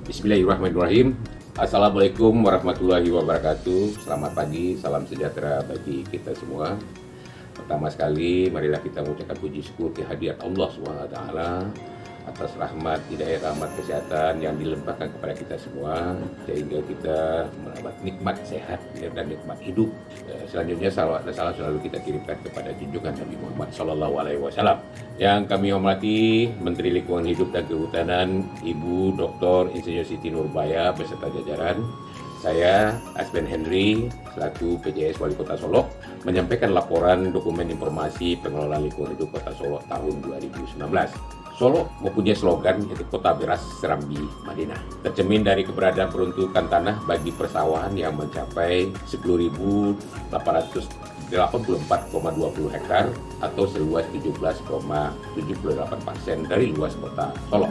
Bismillahirrahmanirrahim. Assalamualaikum warahmatullahi wabarakatuh. Selamat pagi, salam sejahtera bagi kita semua. Pertama sekali, marilah kita mengucapkan puji syukur kehadirat Allah SWT atas rahmat, hidayah, rahmat kesehatan yang dilimpahkan kepada kita semua, sehingga kita mendapat nikmat sehat dan nikmat hidup. Selanjutnya salawat dan salam selalu kita kirimkan kepada junjungan Nabi Muhammad SAW. Yang kami hormati Menteri Lingkungan Hidup dan Kehutanan Ibu Dr. Insinyur Siti Nurbaya beserta jajaran. Saya Asben Henry selaku PJS Wali Kota Solo menyampaikan laporan dokumen informasi pengelolaan lingkungan hidup Kota Solo tahun 2019. Solo mempunyai slogan yaitu Kota Beras Serambi Madinah. Tercermin dari keberadaan peruntukan tanah bagi persawahan yang mencapai 10.884,20 hektar atau seluas 17,78% dari luas kota Solo.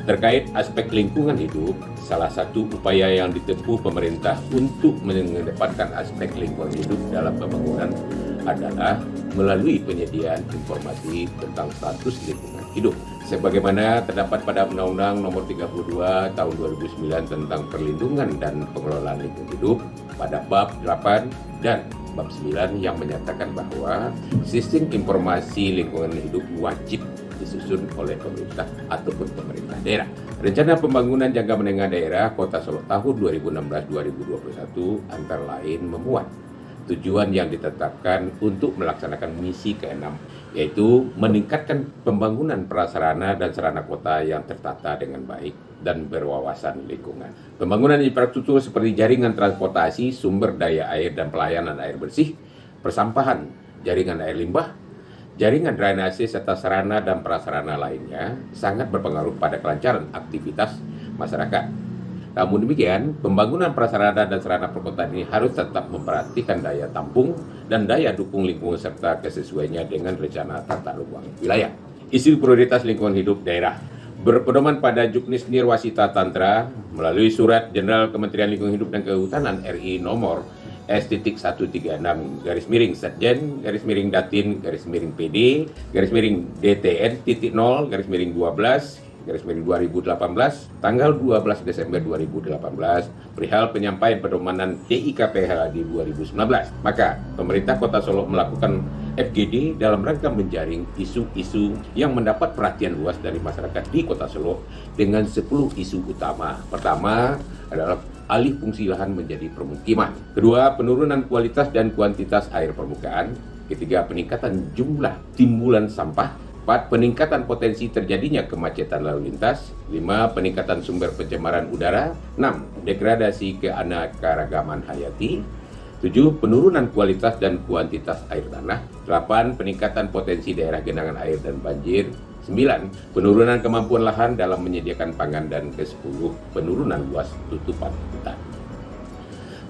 Terkait aspek lingkungan hidup, salah satu upaya yang ditempuh pemerintah untuk mengedepankan aspek lingkungan hidup dalam pembangunan adalah melalui penyediaan informasi tentang status lingkungan hidup. Sebagaimana terdapat pada Undang-Undang Nomor 32 Tahun 2009 tentang Perlindungan dan Pengelolaan Lingkungan Hidup pada Bab 8 dan Bab 9 yang menyatakan bahwa sistem informasi lingkungan hidup wajib disusun oleh pemerintah ataupun pemerintah daerah. Rencana pembangunan jangka menengah daerah Kota Solo tahun 2016-2021 antara lain memuat tujuan yang ditetapkan untuk melaksanakan misi ke-6, yaitu meningkatkan pembangunan prasarana dan sarana kota yang tertata dengan baik dan berwawasan lingkungan. Pembangunan infrastruktur seperti jaringan transportasi, sumber daya air dan pelayanan air bersih, persampahan, jaringan air limbah, jaringan drainase serta sarana dan prasarana lainnya sangat berpengaruh pada kelancaran aktivitas masyarakat. Namun demikian, pembangunan prasarana dan sarana perkotaan ini harus tetap memperhatikan daya tampung dan daya dukung lingkungan serta kesesuaiannya dengan rencana tata ruang wilayah. Isu prioritas lingkungan hidup daerah berpedoman pada Juknis Nirwasita Tantra melalui Surat Jenderal Kementerian Lingkungan Hidup dan Kehutanan RI nomor S-Datin-DTN-DTN-DTN-12-2018 tanggal 12 Desember 2018 perihal penyampaian pedomanan DIKPH di 2019. Maka pemerintah Kota Solo melakukan FGD dalam rangka menjaring isu-isu yang mendapat perhatian luas dari masyarakat di Kota Solo dengan 10 isu utama. Pertama adalah alih fungsi lahan menjadi permukiman. Kedua, penurunan kualitas dan kuantitas air permukaan. Ketiga, peningkatan jumlah timbulan sampah. 4. Peningkatan potensi terjadinya kemacetan lalu lintas. 5. Peningkatan sumber pencemaran udara. 6. Degradasi keanekaragaman hayati. 7. Penurunan kualitas dan kuantitas air tanah. 8. Peningkatan potensi daerah genangan air dan banjir. 9. Penurunan kemampuan lahan dalam menyediakan pangan, dan ke-10 penurunan luas tutupan hutan.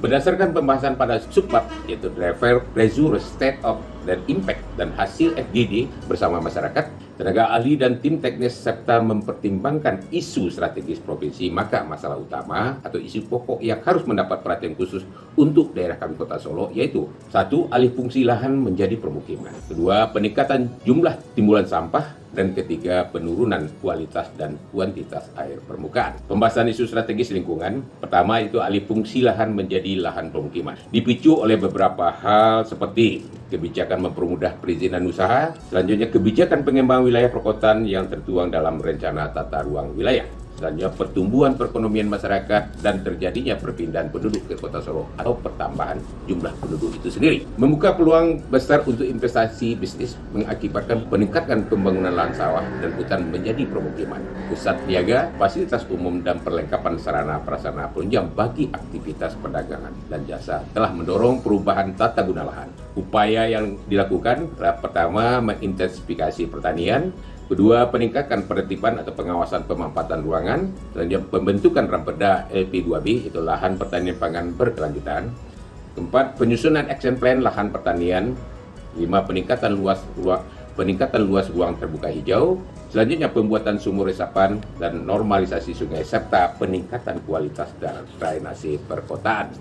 Berdasarkan pembahasan pada subbab yaitu driver, pressure, state of, dan impact dan hasil FGD bersama masyarakat, tenaga ahli dan tim teknis serta mempertimbangkan isu strategis provinsi, maka masalah utama atau isu pokok yang harus mendapat perhatian khusus untuk daerah kami Kota Solo yaitu 1. Alih fungsi lahan menjadi permukiman. 2. Peningkatan jumlah timbulan sampah. Dan ketiga, penurunan kualitas dan kuantitas air permukaan. Pembahasan isu strategis lingkungan, pertama itu alih fungsi lahan menjadi lahan permukiman. Dipicu oleh beberapa hal seperti kebijakan mempermudah perizinan usaha, selanjutnya kebijakan pengembangan wilayah perkotaan yang tertuang dalam rencana tata ruang wilayah. Selanjutnya pertumbuhan perekonomian masyarakat dan terjadinya perpindahan penduduk ke Kota Solo atau pertambahan jumlah penduduk itu sendiri. Membuka peluang besar untuk investasi bisnis mengakibatkan peningkatan pembangunan lahan sawah dan hutan menjadi permukiman. Pusat niaga, fasilitas umum dan perlengkapan sarana prasarana penunjang bagi aktivitas perdagangan dan jasa telah mendorong perubahan tata guna lahan. Upaya yang dilakukan adalah pertama mengintensifikasi pertanian, kedua, peningkatan penertiban atau pengawasan pemanfaatan ruangan, selanjutnya pembentukan Raperda LP2B, itu lahan pertanian pangan berkelanjutan. Keempat, penyusunan action plan lahan pertanian. 5. Peningkatan luas ruang terbuka hijau. Selanjutnya pembuatan sumur resapan dan normalisasi sungai serta peningkatan kualitas drainase perkotaan.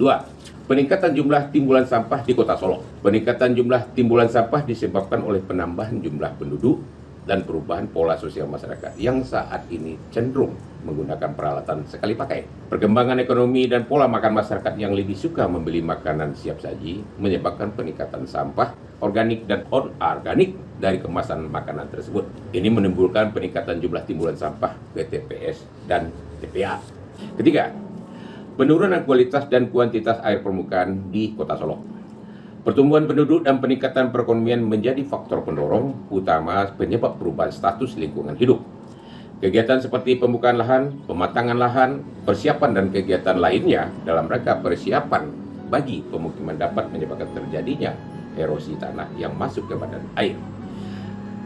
2. Peningkatan jumlah timbulan sampah di Kota Solo. Peningkatan jumlah timbulan sampah disebabkan oleh penambahan jumlah penduduk, dan perubahan pola sosial masyarakat yang saat ini cenderung menggunakan peralatan sekali pakai. Perkembangan ekonomi dan pola makan masyarakat yang lebih suka membeli makanan siap saji menyebabkan peningkatan sampah organik dan non-organik dari kemasan makanan tersebut. Ini menimbulkan peningkatan jumlah timbulan sampah ke TPS dan TPA. Ketiga, penurunan kualitas dan kuantitas air permukaan di Kota Solo. Pertumbuhan penduduk dan peningkatan perekonomian menjadi faktor pendorong utama penyebab perubahan status lingkungan hidup. Kegiatan seperti pembukaan lahan, pematangan lahan, persiapan dan kegiatan lainnya dalam rangka persiapan bagi pemukiman dapat menyebabkan terjadinya erosi tanah yang masuk ke badan air,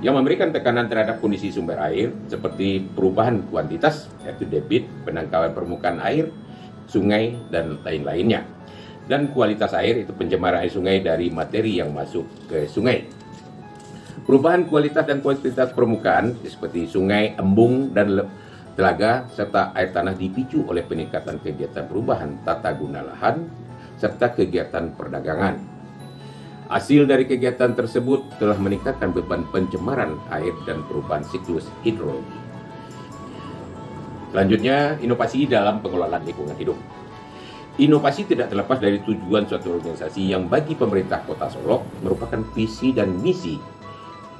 yang memberikan tekanan terhadap kondisi sumber air seperti perubahan kuantitas, yaitu debit, penangkalan permukaan air, sungai, dan lain-lainnya. Dan kualitas air, itu pencemaran air sungai dari materi yang masuk ke sungai. Perubahan kualitas dan kuantitas permukaan seperti sungai, embung, dan telaga, serta air tanah dipicu oleh peningkatan kegiatan perubahan tata guna lahan, serta kegiatan perdagangan. Hasil dari kegiatan tersebut telah meningkatkan beban pencemaran air dan perubahan siklus hidrologi. Selanjutnya, inovasi dalam pengelolaan lingkungan hidup. Inovasi tidak terlepas dari tujuan suatu organisasi yang bagi pemerintah Kota Solo merupakan visi dan misi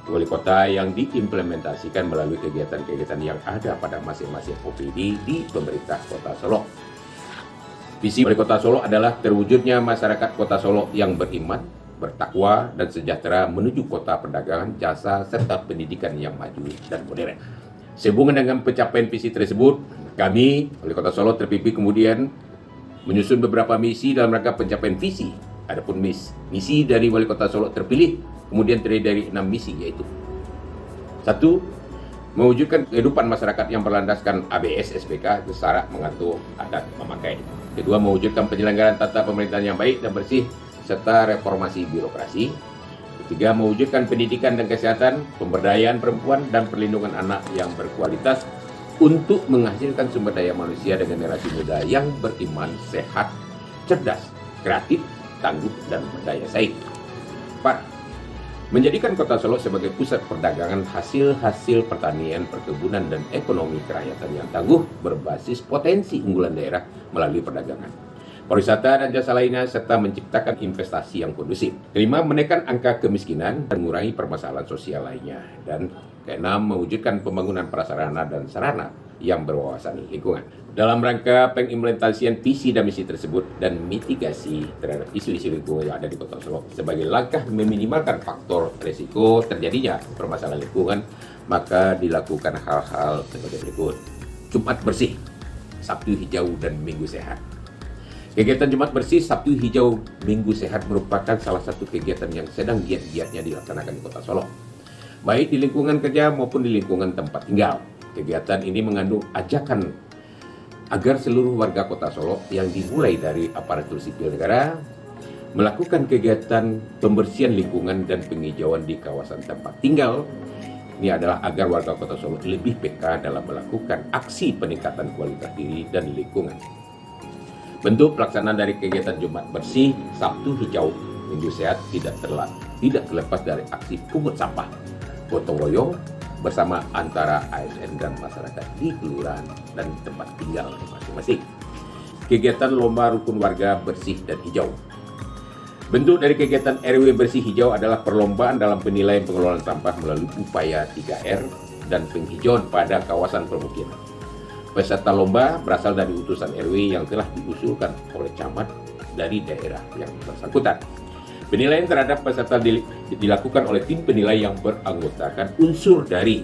wali kota yang diimplementasikan melalui kegiatan-kegiatan yang ada pada masing-masing OPD di pemerintah Kota Solo. Visi wali kota Solo adalah terwujudnya masyarakat Kota Solo yang beriman, bertakwa, dan sejahtera menuju kota perdagangan, jasa, serta pendidikan yang maju dan modern. Sehubungan dengan pencapaian visi tersebut, kami, wali kota Solo, terpimpin kemudian menyusun beberapa misi dalam rangka pencapaian visi. Adapun misi dari wali kota Solo terpilih kemudian terdiri dari 6 misi, yaitu 1. Mewujudkan kehidupan masyarakat yang berlandaskan ABS SPK, syarat mengatur adat memakai. 2. Mewujudkan penyelenggaraan tata pemerintahan yang baik dan bersih serta reformasi birokrasi. 3. Mewujudkan pendidikan dan kesehatan, pemberdayaan perempuan dan perlindungan anak yang berkualitas untuk menghasilkan sumber daya manusia dengan generasi muda yang beriman, sehat, cerdas, kreatif, tangguh, dan berdaya saing. 4. Menjadikan Kota Solo sebagai pusat perdagangan hasil-hasil pertanian, perkebunan, dan ekonomi kerakyatan yang tangguh berbasis potensi unggulan daerah melalui perdagangan, pariwisata, dan jasa lainnya, serta menciptakan investasi yang kondusif. 5. Menekan angka kemiskinan dan mengurangi permasalahan sosial lainnya. Dan 6. Mewujudkan pembangunan prasarana dan sarana yang berwawasan lingkungan. Dalam rangka pengimplementasian visi dan misi tersebut dan mitigasi terhadap isu-isu lingkungan yang ada di Kota Solo sebagai langkah meminimalkan faktor risiko terjadinya permasalahan lingkungan, maka dilakukan hal-hal sebagai berikut. Jumat bersih, Sabtu hijau, dan Minggu sehat. Kegiatan Jumat bersih, Sabtu hijau, Minggu sehat merupakan salah satu kegiatan yang sedang giat-giatnya dilaksanakan di Kota Solo, baik di lingkungan kerja maupun di lingkungan tempat tinggal. Kegiatan ini mengandung ajakan agar seluruh warga Kota Solo yang dimulai dari aparatur sipil negara melakukan kegiatan pembersihan lingkungan dan penghijauan di kawasan tempat tinggal. Ini adalah agar warga Kota Solo lebih peka dalam melakukan aksi peningkatan kualitas diri dan lingkungan. Bentuk pelaksanaan dari kegiatan Jumat bersih, Sabtu hijau, Minggu sehat tidak terlepas dari aksi pungut sampah, gotong royong bersama antara ASN dan masyarakat di kelurahan dan tempat tinggal masing-masing. Kegiatan lomba rukun warga bersih dan hijau. Bentuk dari kegiatan RW bersih hijau adalah perlombaan dalam penilaian pengelolaan sampah melalui upaya 3R dan penghijauan pada kawasan permukiman. Peserta lomba berasal dari utusan RW yang telah diusulkan oleh camat dari daerah yang bersangkutan. Penilaian terhadap peserta dilakukan oleh tim penilai yang beranggotakan unsur dari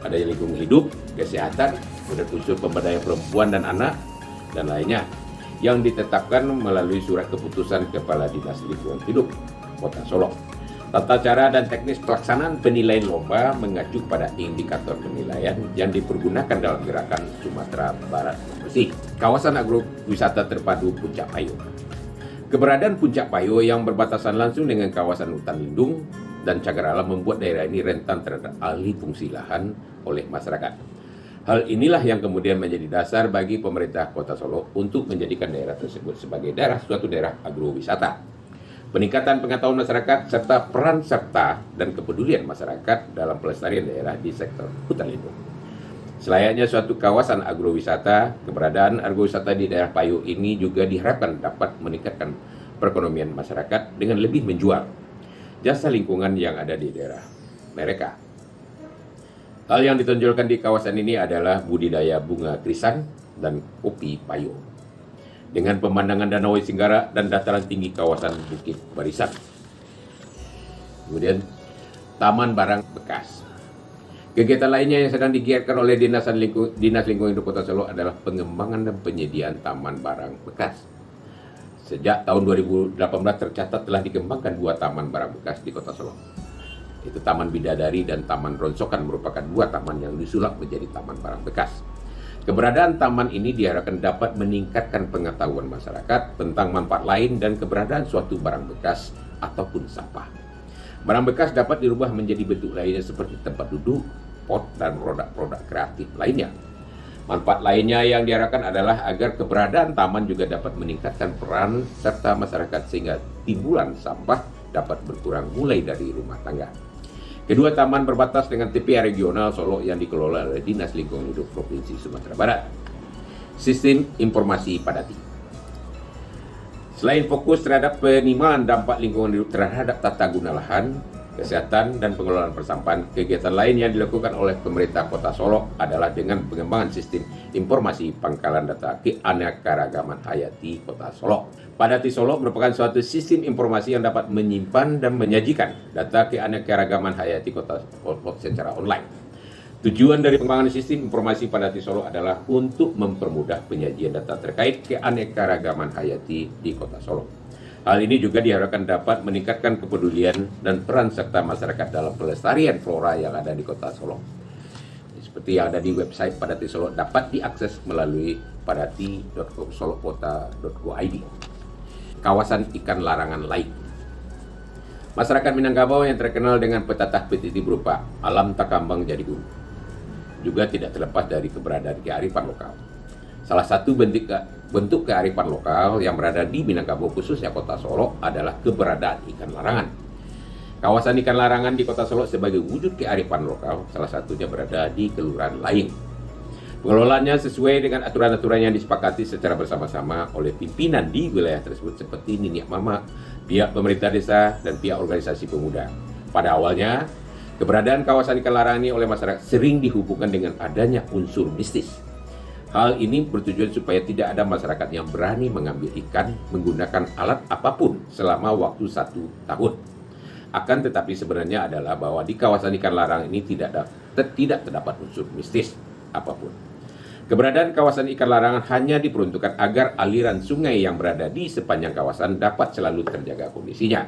adanya lingkungan hidup, kesehatan, kemudian unsur pemberdayaan perempuan dan anak, dan lainnya, yang ditetapkan melalui surat keputusan Kepala Dinas Lingkungan Hidup Kota Solo. Tata cara dan teknis pelaksanaan penilaian lomba mengacu pada indikator penilaian yang dipergunakan dalam gerakan Sumatera Barat Bersih. Kawasan agrowisata terpadu Puncak Payo. Keberadaan Puncak Payo yang berbatasan langsung dengan kawasan hutan lindung dan cagar alam membuat daerah ini rentan terhadap alih fungsi lahan oleh masyarakat. Hal inilah yang kemudian menjadi dasar bagi pemerintah Kota Solo untuk menjadikan daerah tersebut sebagai suatu daerah agrowisata. peningkatan pengetahuan masyarakat, serta peran serta dan kepedulian masyarakat dalam pelestarian daerah di sektor hutan lindung. Selayaknya suatu kawasan agrowisata, keberadaan agrowisata di daerah Payo ini juga diharapkan dapat meningkatkan perekonomian masyarakat dengan lebih menjual jasa lingkungan yang ada di daerah mereka. Hal yang ditonjolkan di kawasan ini adalah budidaya bunga krisan dan kopi Payo, dengan pemandangan Danau Singgara dan dataran tinggi kawasan Bukit Barisan. Kemudian, Taman Barang Bekas. Kegiatan lainnya yang sedang digiatkan oleh Dinas Lingkungan Hidup Kota Solo adalah pengembangan dan penyediaan taman barang bekas. Sejak tahun 2018 tercatat telah dikembangkan 2 taman barang bekas di Kota Solo. Itu Taman Bidadari dan Taman Ronsokan merupakan 2 taman yang disulap menjadi taman barang bekas. Keberadaan taman ini diharapkan dapat meningkatkan pengetahuan masyarakat tentang manfaat lain dan keberadaan suatu barang bekas ataupun sampah. Barang bekas dapat dirubah menjadi bentuk lainnya seperti tempat duduk, pot, dan produk-produk kreatif lainnya. Manfaat lainnya yang diharapkan adalah agar keberadaan taman juga dapat meningkatkan peran serta masyarakat sehingga timbulan sampah dapat berkurang mulai dari rumah tangga. Kedua taman berbatas dengan TPA regional Solo yang dikelola oleh Dinas Lingkungan Hidup Provinsi Sumatera Barat. Sistem informasi Padati. Selain fokus terhadap penerimaan dampak lingkungan hidup terhadap tata guna lahan, kesehatan, dan pengelolaan persampahan, kegiatan lain yang dilakukan oleh pemerintah Kota Solo adalah dengan pengembangan sistem informasi pangkalan data keanekaragaman hayati Kota Solo. Padati Solo merupakan suatu sistem informasi yang dapat menyimpan dan menyajikan data keanekaragaman hayati Kota Solo secara online. Tujuan dari pengembangan sistem informasi Padati Solo adalah untuk mempermudah penyajian data terkait keanekaragaman hayati di Kota Solo. Hal ini juga diharapkan dapat meningkatkan kepedulian dan peran serta masyarakat dalam pelestarian flora yang ada di Kota Solo. Seperti yang ada di website Padati Solo dapat diakses melalui padati.solokota.go.id. Kawasan ikan larangan lain. Masyarakat Minangkabau yang terkenal dengan petatah petiti berupa alam takambang jadi guru juga tidak terlepas dari keberadaan kearifan lokal. Salah satu bentuk kearifan lokal yang berada di Minangkabau khususnya Kota Solo adalah keberadaan ikan larangan. Kawasan ikan larangan di Kota Solo sebagai wujud kearifan lokal, salah satunya berada di Kelurahan Laing. Pengelolaannya sesuai dengan aturan-aturan yang disepakati secara bersama-sama oleh pimpinan di wilayah tersebut seperti Niniak Mama, pihak pemerintah desa, dan pihak organisasi pemuda. Pada awalnya, keberadaan kawasan ikan larangan ini oleh masyarakat sering dihubungkan dengan adanya unsur mistis. Hal ini bertujuan supaya tidak ada masyarakat yang berani mengambil ikan menggunakan alat apapun selama waktu 1 tahun. Akan tetapi sebenarnya adalah bahwa di kawasan ikan larangan ini tidak terdapat unsur mistis apapun. Keberadaan kawasan ikan larangan hanya diperuntukkan agar aliran sungai yang berada di sepanjang kawasan dapat selalu terjaga kondisinya.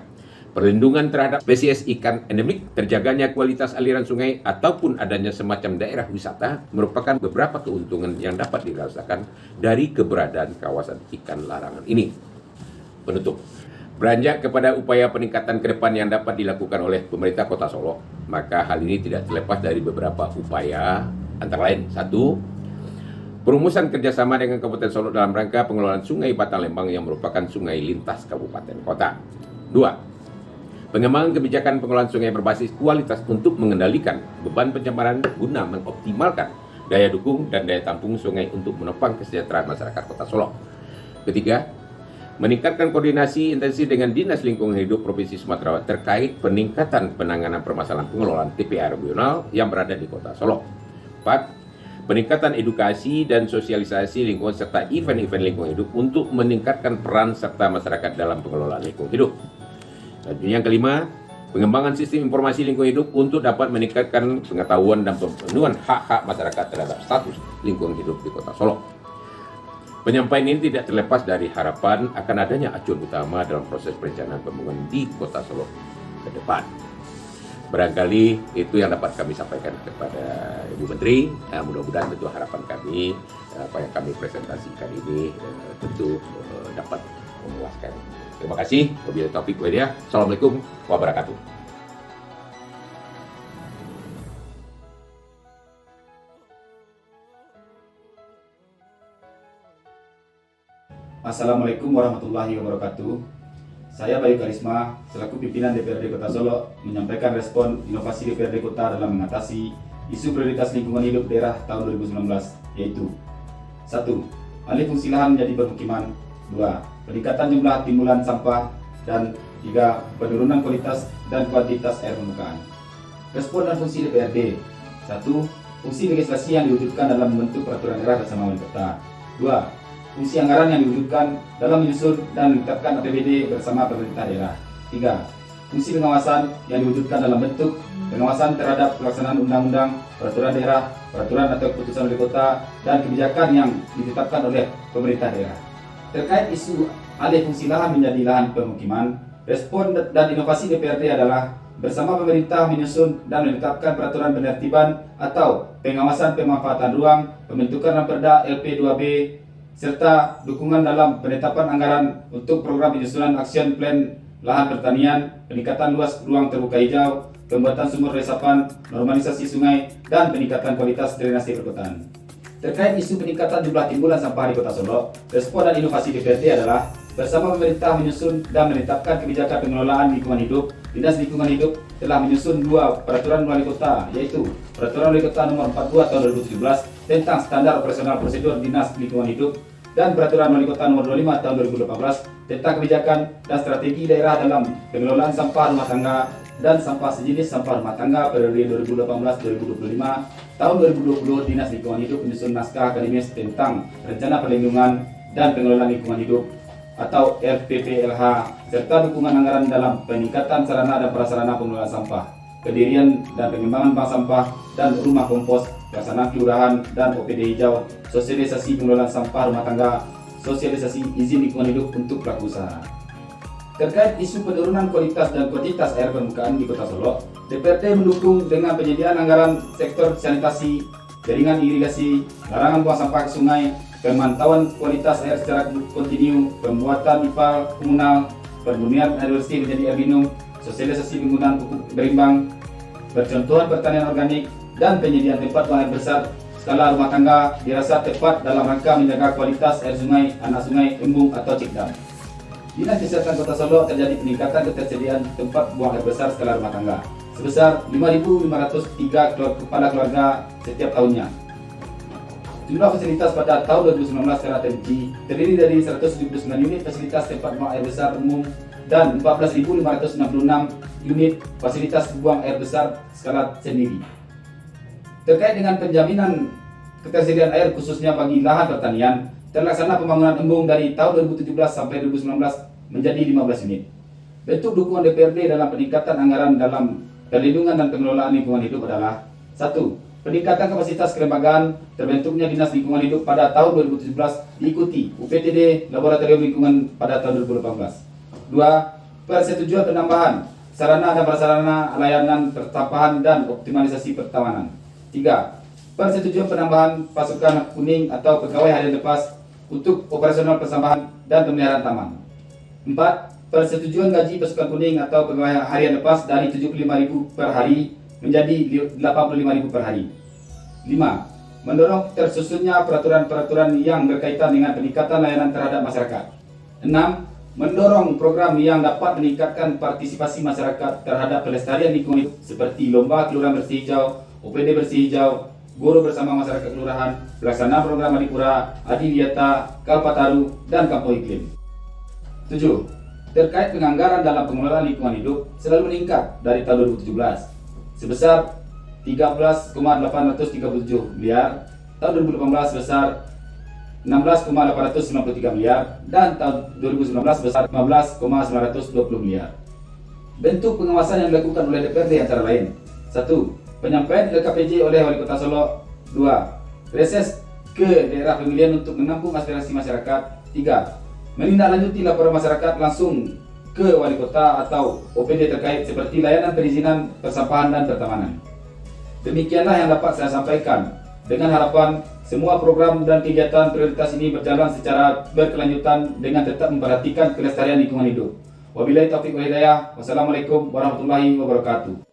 Perlindungan terhadap spesies ikan endemik, terjaganya kualitas aliran sungai, ataupun adanya semacam daerah wisata merupakan beberapa keuntungan yang dapat dirasakan dari keberadaan kawasan ikan larangan ini. Penutup. Beranjak kepada upaya peningkatan ke depan yang dapat dilakukan oleh pemerintah Kota Solo, maka hal ini tidak terlepas dari beberapa upaya, antara lain, 1. Perumusan kerjasama dengan Kabupaten Solo dalam rangka pengelolaan Sungai Batang Lembang yang merupakan sungai lintas kabupaten kota. 2. Pengembangan kebijakan pengelolaan sungai berbasis kualitas untuk mengendalikan beban pencemaran guna mengoptimalkan daya dukung dan daya tampung sungai untuk menopang kesejahteraan masyarakat Kota Solo. 3. Meningkatkan koordinasi intensif dengan Dinas Lingkungan Hidup Provinsi Sumatera Barat terkait peningkatan penanganan permasalahan pengelolaan TPA regional yang berada di Kota Solo. 4. Peningkatan edukasi dan sosialisasi lingkungan serta event-event lingkungan hidup untuk meningkatkan peran serta masyarakat dalam pengelolaan lingkungan hidup. Dan yang kelima, pengembangan sistem informasi lingkungan hidup untuk dapat meningkatkan pengetahuan dan pemenuhan hak-hak masyarakat terhadap status lingkungan hidup di Kota Solo. Penyampaian ini tidak terlepas dari harapan akan adanya acuan utama dalam proses perencanaan pembangunan di Kota Solo ke depan. Barangkali itu yang dapat kami sampaikan kepada Ibu Menteri. Mudah-mudahan tentu harapan kami, apa yang kami presentasikan ini tentu dapat memuaskan. Terima kasih. Wabillahi taufiq wal hidayah. Assalamualaikum wabarakatuh. Assalamualaikum warahmatullahi wabarakatuh. Saya Bayu Karisma, selaku pimpinan DPRD Kota Solo, menyampaikan respon inovasi DPRD Kota dalam mengatasi isu prioritas lingkungan hidup daerah tahun 2019, yaitu 1. Alih fungsi lahan menjadi permukiman. 2. Peningkatan jumlah timbulan sampah. Dan 3. Penurunan kualitas dan kuantitas air permukaan. Respon dan fungsi DPRD. 1. Fungsi legislasi yang diwujudkan dalam membentuk peraturan daerah bersama wali kota. 2. Fungsi anggaran yang diwujudkan dalam menyusun dan menetapkan APBD bersama pemerintah daerah. 3. Fungsi pengawasan yang diwujudkan dalam bentuk pengawasan terhadap pelaksanaan undang-undang, peraturan daerah, peraturan atau keputusan wali kota, dan kebijakan yang ditetapkan oleh pemerintah daerah. Terkait isu alih fungsi lahan menjadi lahan permukiman, respon dan inovasi DPRD adalah bersama pemerintah menyusun dan menetapkan peraturan penertiban atau pengawasan pemanfaatan ruang, pembentukan Raperda LP2B, serta dukungan dalam penetapan anggaran untuk program penyusunan action plan lahan pertanian, peningkatan luas ruang terbuka hijau, pembuatan sumur resapan, normalisasi sungai, dan peningkatan kualitas drainase perkotaan. Terkait isu peningkatan jumlah timbulan sampah di Kota Solo, respon dan inovasi DPRD adalah bersama pemerintah menyusun dan menetapkan kebijakan pengelolaan lingkungan hidup. Dinas Lingkungan Hidup telah menyusun 2 peraturan wali kota, yaitu Peraturan Wali Kota Nomor 42 Tahun 2017 tentang standar operasional prosedur Dinas Lingkungan Hidup dan Peraturan Wali Kota Nomor 25 Tahun 2018 tentang kebijakan dan strategi daerah dalam pengelolaan sampah rumah tangga dan sampah sejenis sampah rumah tangga periode 2018-2025. Tahun 2020 Dinas Lingkungan Hidup menyusun naskah akademis tentang rencana perlindungan dan pengelolaan lingkungan hidup atau RPPLH, serta dukungan anggaran dalam peningkatan sarana dan prasarana pengelolaan sampah, pendirian dan pengembangan bank sampah dan rumah kompos, pelaksanaan kelurahan dan OPD hijau, sosialisasi pengelolaan sampah rumah tangga, sosialisasi izin lingkungan hidup untuk pelaku usaha. Terkait isu penurunan kualitas dan kuantitas air permukaan di Kota Solo, DPRD mendukung dengan penyediaan anggaran sektor sanitasi, jaringan irigasi, larangan buang sampah ke sungai, pemantauan kualitas air secara kontinu, pembuatan ipal komunal, pemurnian air bersih menjadi air minum, sosialisasi penggunaan pupuk berimbang, percontohan pertanian organik, dan penyediaan tempat buang air besar skala rumah tangga dirasa tepat dalam rangka menjaga kualitas air sungai, anak sungai, embung atau cikdam. Dinas Kesehatan Kota Solo terjadi peningkatan ketersediaan tempat buang air besar skala rumah tangga sebesar 5.503 kepala keluarga setiap tahunnya. Jumlah fasilitas pada tahun 2019 secara terinci terdiri dari 179 unit fasilitas tempat buang air besar umum dan 14.566 unit fasilitas buang air besar skala sendiri. Terkait dengan penjaminan ketersediaan air khususnya bagi lahan pertanian, terlaksana pembangunan embung dari tahun 2017 sampai 2019 menjadi 15 unit. Bentuk dukungan DPRD dalam peningkatan anggaran dalam perlindungan dan pengelolaan lingkungan hidup adalah 1. Peningkatan kapasitas kelembagaan terbentuknya Dinas Lingkungan Hidup pada tahun 2017 diikuti UPTD Laboratorium Lingkungan pada tahun 2018. 2. Persetujuan penambahan sarana dan prasarana layanan pertapahan dan optimalisasi pertamanan. 3. Persetujuan penambahan pasukan kuning atau pegawai harian lepas untuk operasional persambahan dan pemeliharaan taman. 4. Persetujuan gaji pasukan kuning atau pegawai harian lepas dari 75.000 per hari menjadi 85.000 per hari. 5. Mendorong tersusunnya peraturan-peraturan yang berkaitan dengan peningkatan layanan terhadap masyarakat. 6. Mendorong program yang dapat meningkatkan partisipasi masyarakat terhadap pelestarian lingkungan hidup seperti lomba kelurahan bersih hijau, OPD bersih hijau, guru bersama masyarakat kelurahan, pelaksanaan program Adipura, Adiwiata, Kalpataru, dan Kampung Iklim. 7. Terkait penganggaran dalam pengelolaan lingkungan hidup selalu meningkat dari tahun 2017 sebesar 13,837 miliar, tahun 2018 sebesar 16,893 miliar, dan tahun 2019 sebesar 15,920 miliar. Bentuk pengawasan yang dilakukan oleh DPRD antara lain: 1. Penyampaian LKPJ oleh Wali Kota Solo. 2. Reses ke daerah pemilihan untuk menampung aspirasi masyarakat. 3. Menindaklanjuti laporan masyarakat langsung ke Wali Kota atau OPD terkait seperti layanan perizinan, persampahan, dan pertamanan. Demikianlah yang dapat saya sampaikan, dengan harapan semua program dan kegiatan prioritas ini berjalan secara berkelanjutan dengan tetap memperhatikan kelestarian lingkungan hidup. Wabillahi taufiq wal hidayah. Wassalamualaikum warahmatullahi wabarakatuh.